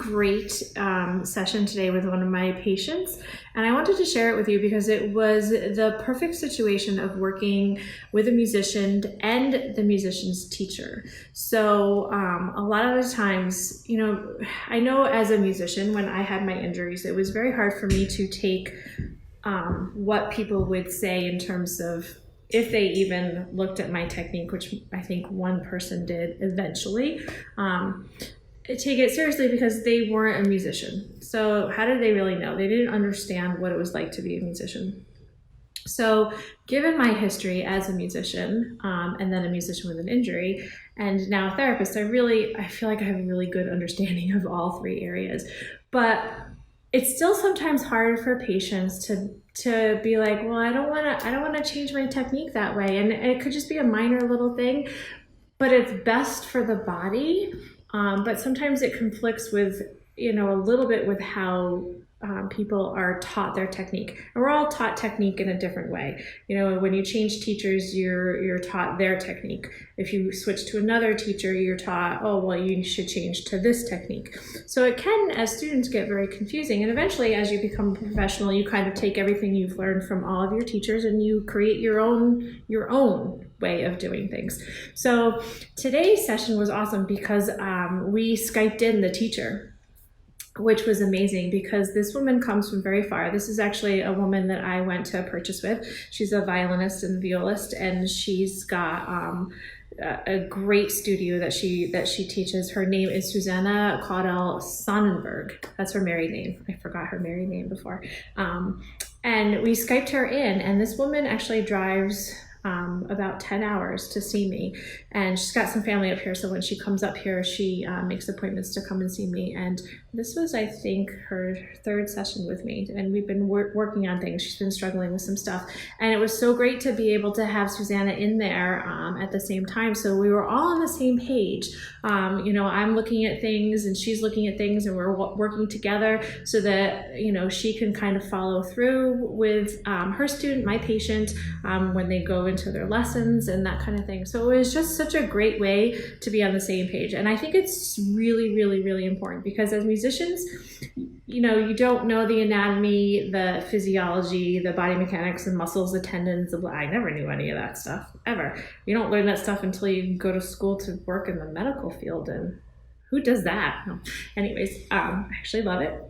great session today with one of my patients, and I wanted to share it with you because it was the perfect situation of working with a musician and the musician's teacher. So a lot of the times, I know as a musician, when I had my injuries, it was very hard for me to take what people would say in terms of if they even looked at my technique, which I think one person did eventually, take it seriously because they weren't a musician. So how did they really know? They didn't understand what it was like to be a musician. So given my history as a musician, and then a musician with an injury, and now a therapist, I feel like I have a really good understanding of all three areas. But it's still sometimes hard for patients to be like, well, I don't want to change my technique that way. And it could just be a minor little thing, but it's best for the body. But sometimes it conflicts with, a little bit with how people are taught their technique. And we're all taught technique in a different way. When you change teachers, you're taught their technique. If you switch to another teacher, you're taught, oh, well, you should change to this technique. So it can, as students, get very confusing. And eventually, as you become a professional, you kind of take everything you've learned from all of your teachers and you create your own way of doing things. So today's session was awesome because we Skyped in the teacher, which was amazing because this woman comes from very far. This is actually a woman that I went to purchase with. She's a violinist and violist, and she's got a great studio that she teaches. Her name is Susanna Caudell Sonnenberg. That's her married name. I forgot her married name before. And we Skyped her in, and this woman actually drives about 10 hours to see me, and she's got some family up here, so when she comes up here she makes appointments to come and see me. And this was, I think, her third session with me, and we've been working on things. She's been struggling with some stuff, and it was so great to be able to have Susanna in there at the same time, so we were all on the same page. I'm looking at things and she's looking at things, and we're working together so that she can kind of follow through with her student, my patient, when they go into their lessons and that kind of thing. So it was just such a great way to be on the same page. And I think it's really, really, really important because as musicians, you don't know the anatomy, the physiology, the body mechanics, the muscles, the tendons. I never knew any of that stuff, ever. You don't learn that stuff until you go to school to work in the medical field, and who does that? No. Anyways, I actually love it.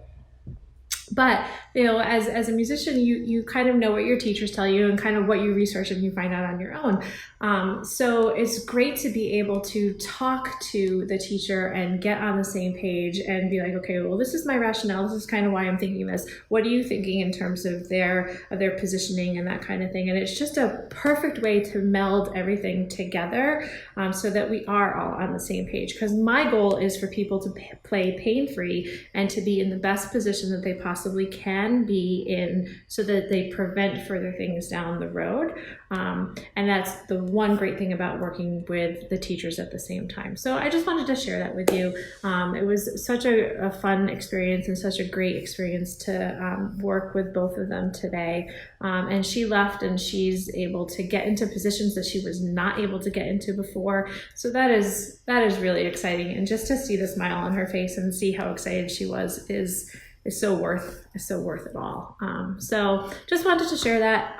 But, as a musician, you kind of know what your teachers tell you and kind of what you research and you find out on your own. So it's great to be able to talk to the teacher and get on the same page and be like, okay, well, this is my rationale. This is kind of why I'm thinking this. What are you thinking in terms of their positioning and that kind of thing? And it's just a perfect way to meld everything together so that we are all on the same page. Because my goal is for people to play pain-free and to be in the best position that they possibly can be in so that they prevent further things down the road. And that's the one great thing about working with the teachers at the same time. So I just wanted to share that with you. It was such a fun experience and such a great experience to work with both of them today. And she left and she's able to get into positions that she was not able to get into before. So that is really exciting. And just to see the smile on her face and see how excited she was is so worth it all. So just wanted to share that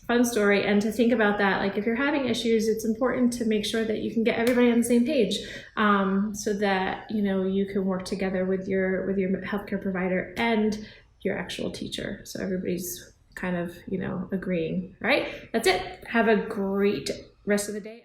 fun story and to think about that. Like if you're having issues, it's important to make sure that you can get everybody on the same page so that you can work together with your healthcare provider and your actual teacher. So everybody's kind of agreeing. All right, that's it. Have a great rest of the day.